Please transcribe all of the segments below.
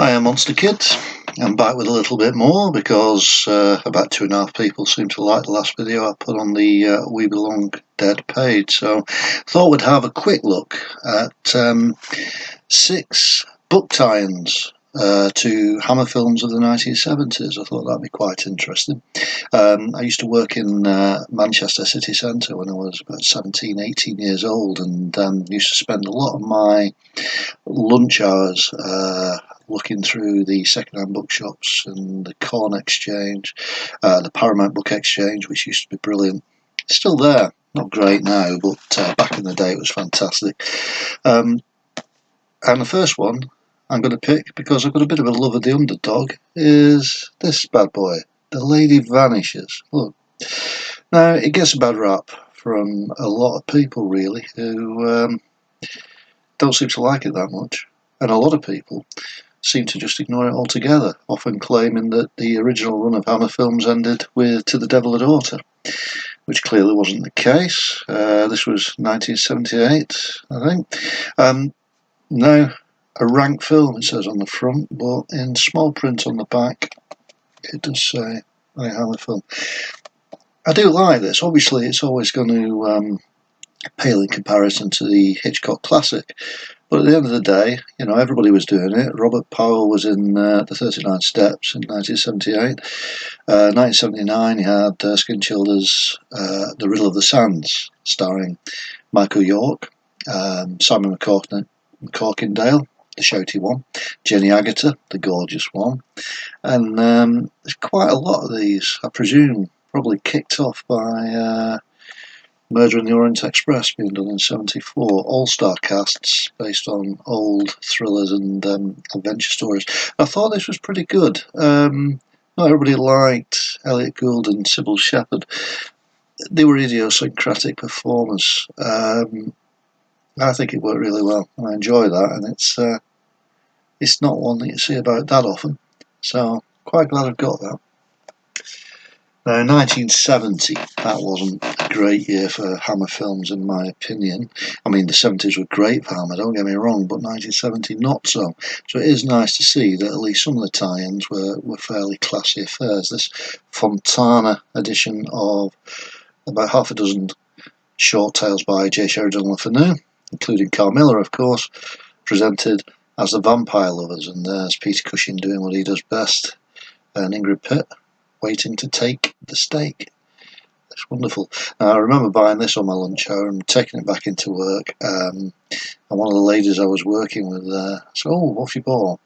Hi, I'm Monster Kid. I'm back with a little bit more because about 2.5 people seem to like the last video I put on the We Belong Dead page. So thought we'd have a quick look at 6 book tie-ins to Hammer films of the 1970s. I thought that'd be quite interesting. I used to work in Manchester city centre when I was about 17, 18 years old, and used to spend a lot of my lunch hours looking through the second-hand bookshops and the Corn Exchange, the Paramount Book Exchange, which used to be brilliant. It's still there, not great now, but back in the day it was fantastic. And the first one I'm going to pick, because I've got a bit of a love of the underdog, is this bad boy, The Lady Vanishes. Look, now it gets a bad rap from a lot of people really who don't seem to like it that much, and a lot of people seem to just ignore it altogether, often claiming that the original run of Hammer films ended with To the Devil a Daughter, which clearly wasn't the case. This was 1978, I think. Now, a rank film, it says on the front, but in small print on the back, it does say a Hammer film. I do like this. Obviously, it's always going to pale in comparison to the Hitchcock classic. But at the end of the day, you know, everybody was doing it. Robert Powell was in the 39 Steps in 1978. 1979, he had Skinchilder's The Riddle of the Sands, starring Michael York, Simon McCorkindale, the shouty one, Jenny Agutter, the gorgeous one. And there's quite a lot of these, I presume, probably kicked off by Murder in the Orient Express being done in 74, all-star casts based on old thrillers and adventure stories. I thought this was pretty good. Not everybody liked Elliot Gould and Sybil Shepherd. They were idiosyncratic performers. I think it worked really well, and I enjoy that, and it's not one that you see about that often, so quite glad I've got that. Now, 1970, that wasn't a great year for Hammer films, in my opinion. I mean, the 70s were great for Hammer, don't get me wrong, but 1970 not so. So it is nice to see that at least some of the tie-ins were fairly classy affairs. This Fontana edition of about half a dozen short tales by J. Sheridan Le Fanu, including Carl Miller, of course, presented as the Vampire Lovers, and there's Peter Cushing doing what he does best, and Ingrid Pitt waiting to take the steak. It's wonderful. Now, I remember buying this on my lunch hour and taking it back into work, and one of the ladies I was working with said, "Oh, what have you bought?"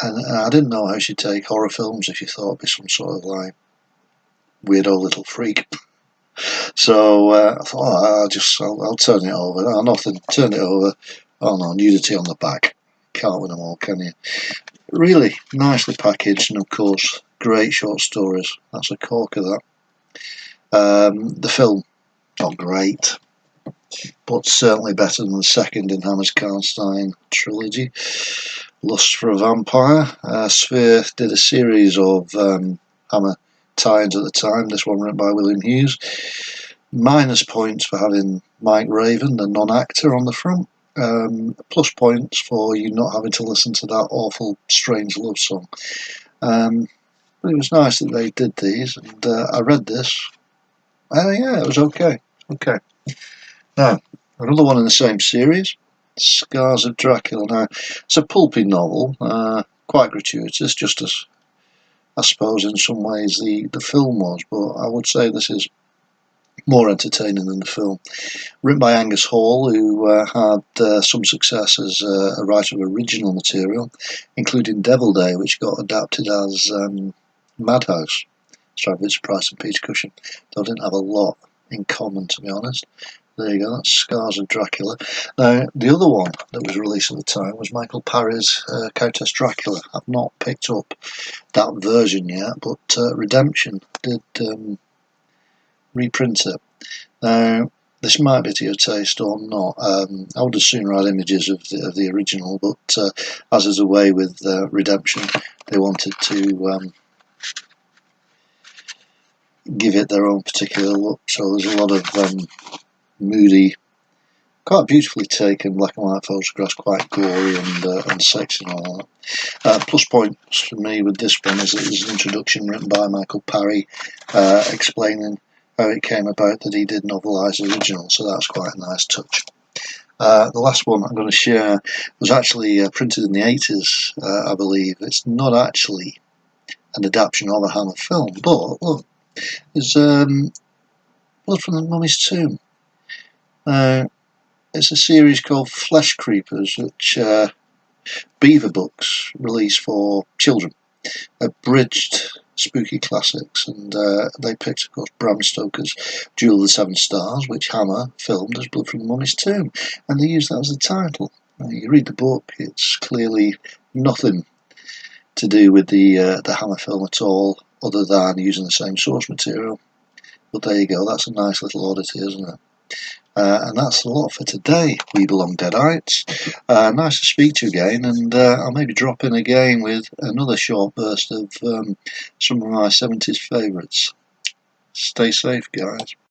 And I didn't know how she'd take horror films if you thought it'd be some sort of like weirdo little freak. So I thought, I'll turn it over. Oh, nothing, turn it over. Oh no, nudity on the back. Can't win them all, can you? Really nicely packaged, and of course, great short stories. That's a corker, that. The film, not great, but certainly better than the second in Hammer's Karnstein trilogy, Lust for a Vampire. Sphere did a series of Hammer tie-ins at the time, this one written by William Hughes. Minus points for having Mike Raven, the non-actor, on the front. Plus points for you not having to listen to that awful Strange Love song. But it was nice that they did these, and I read this. Yeah, it was okay. Okay. Now, another one in the same series, Scars of Dracula. Now, it's a pulpy novel, quite gratuitous, just as I suppose in some ways the film was, but I would say this is more entertaining than the film. Written by Angus Hall, who had some success as a writer of original material, including Devil Day, which got adapted as Madhouse, starring Vincent Price and Peter Cushing. Though I didn't have a lot in common, to be honest. There you go, that's Scars of Dracula. Now, the other one that was released at the time was Michael Parry's Countess Dracula. I've not picked up that version yet, but Redemption did reprint it. Now, this might be to your taste or not. I would have sooner had images of the original, but as is the way with Redemption, they wanted to give it their own particular look. So there's a lot of moody Quite beautifully taken black and white photographs, quite gory and sexy and all that. Plus points for me with this one is that there's an introduction written by Michael Parry explaining how it came about that he did novelise the original, so that's quite a nice touch. The last one I'm going to share was actually printed in the 80s, I believe. It's not actually an adaptation of a Hammer film, but look, there's Blood from the Mummy's Tomb. It's a series called Flesh Creepers, which Beaver Books released for children. Abridged spooky classics, and they picked, of course, Bram Stoker's Duel of the Seven Stars, which Hammer filmed as Blood from the Mummy's Tomb, and they used that as the title. You read the book; it's clearly nothing to do with the Hammer film at all, other than using the same source material. But there you go, that's a nice little oddity, isn't it? And that's a lot for today, we belong Deadites. Nice to speak to you again, and I'll maybe drop in again with another short burst of some of my 70s favourites. Stay safe, guys.